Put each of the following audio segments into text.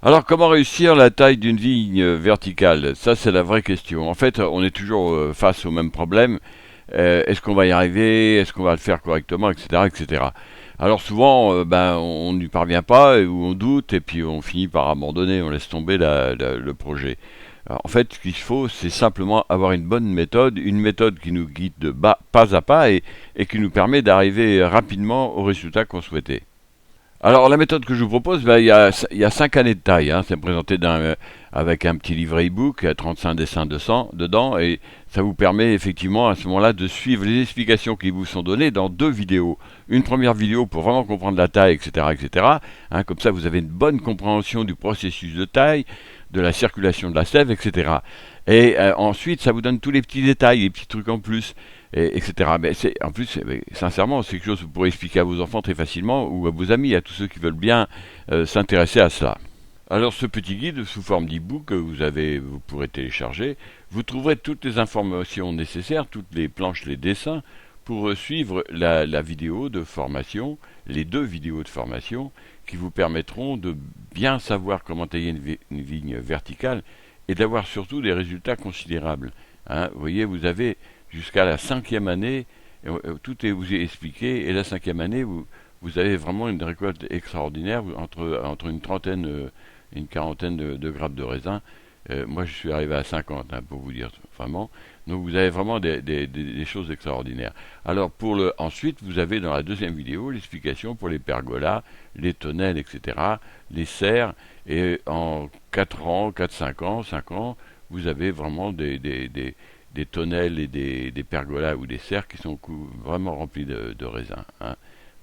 Alors, comment réussir la taille d'une vigne verticale? Ça, c'est la vraie question. En fait, on est toujours face au même problème. Est-ce qu'on va y arriver? Est-ce qu'on va le faire correctement, etc., etc. Alors souvent, on n'y parvient pas, ou on doute, et puis on finit par abandonner, on laisse tomber le projet. Alors, en fait, ce qu'il faut, c'est simplement avoir une méthode qui nous guide pas à pas et qui nous permet d'arriver rapidement au résultat qu'on souhaitait. Alors la méthode que je vous propose, il y a 5 années de taille. Hein. C'est présenté avec un petit livret e-book, il y a 35 dessins dedans, et ça vous permet effectivement à ce moment-là de suivre les explications qui vous sont données dans deux vidéos. Une première vidéo pour vraiment comprendre la taille, etc. etc. Hein, comme ça, vous avez une bonne compréhension du processus de taille, de la circulation de la sève, etc. Et ensuite, ça vous donne tous les petits détails, les petits trucs en plus, etc. Mais en plus, sincèrement, c'est quelque chose que vous pourrez expliquer à vos enfants très facilement ou à vos amis, à tous ceux qui veulent bien s'intéresser à cela. Alors, ce petit guide sous forme d'e-book que vous pourrez télécharger, vous trouverez toutes les informations nécessaires, toutes les planches, les dessins pour suivre la vidéo de formation, les deux vidéos de formation qui vous permettront de bien savoir comment tailler une vigne verticale et d'avoir surtout des résultats considérables. Hein, vous voyez, vous avez jusqu'à la cinquième année, tout est vous est expliqué, et la cinquième année, vous avez vraiment une récolte extraordinaire, entre une trentaine et une quarantaine de grappes de raisin. Moi, je suis arrivé à 50, hein, pour vous dire vraiment. Donc, vous avez vraiment des choses extraordinaires. Alors, ensuite, vous avez dans la deuxième vidéo l'explication pour les pergolas, les tonnelles, etc., les serres, et en 4 ans, 4, 5 ans, vous avez vraiment des tonnelles et des pergolas ou des serres qui sont vraiment remplis de raisins. Hein.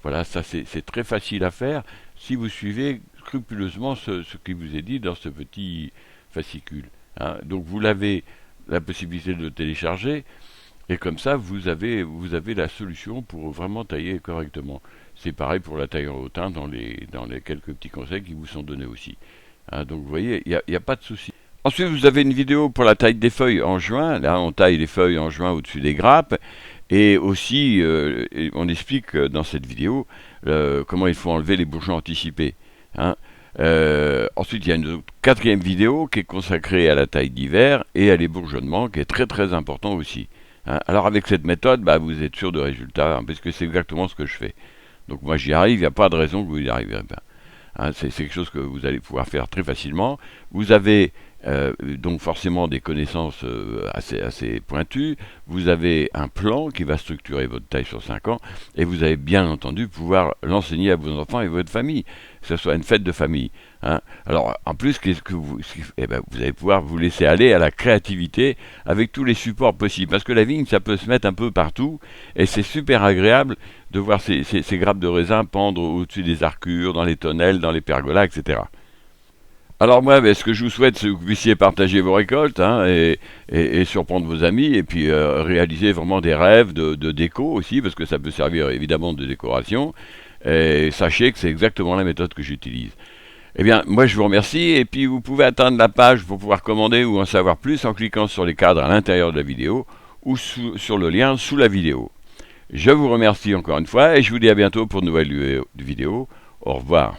Voilà, ça c'est très facile à faire si vous suivez scrupuleusement ce qui vous est dit dans ce petit fascicule. Hein. Donc vous avez la possibilité de le télécharger et comme ça vous avez la solution pour vraiment tailler correctement. C'est pareil pour la taille en hautain dans les quelques petits conseils qui vous sont donnés aussi. Hein, donc vous voyez, il y a pas de souci. Ensuite, vous avez une vidéo pour la taille des feuilles en juin. Là, on taille les feuilles en juin au-dessus des grappes. Et aussi, on explique dans cette vidéo comment il faut enlever les bourgeons anticipés. Hein. Ensuite, il y a une quatrième vidéo qui est consacrée à la taille d'hiver et à l'ébourgeonnement, qui est très très important aussi. Hein. Alors, avec cette méthode, vous êtes sûr de résultats, hein, parce que c'est exactement ce que je fais. Donc, moi, j'y arrive, il n'y a pas de raison que vous n'y arriverez pas. Hein, c'est quelque chose que vous allez pouvoir faire très facilement. Vous avez donc forcément des connaissances assez pointues. Vous avez un plan qui va structurer votre taille sur 5 ans. Et vous allez bien entendu pouvoir l'enseigner à vos enfants et votre famille. Que ce soit une fête de famille. Hein. Alors en plus, vous allez pouvoir vous laisser aller à la créativité avec tous les supports possibles. Parce que la vigne, ça peut se mettre un peu partout. Et c'est super agréable de voir ces grappes de raisin pendre au-dessus des arcures, dans les tonnelles, dans les pergolas, etc. Alors moi, ce que je vous souhaite, c'est que vous puissiez partager vos récoltes, hein, et surprendre vos amis, et puis réaliser vraiment des rêves de déco aussi, parce que ça peut servir évidemment de décoration. Et sachez que c'est exactement la méthode que j'utilise. Eh bien, moi je vous remercie, et puis vous pouvez atteindre la page pour pouvoir commander ou en savoir plus en cliquant sur les cadres à l'intérieur de la vidéo ou sur le lien sous la vidéo. Je vous remercie encore une fois, et je vous dis à bientôt pour de nouvelles vidéos. Au revoir.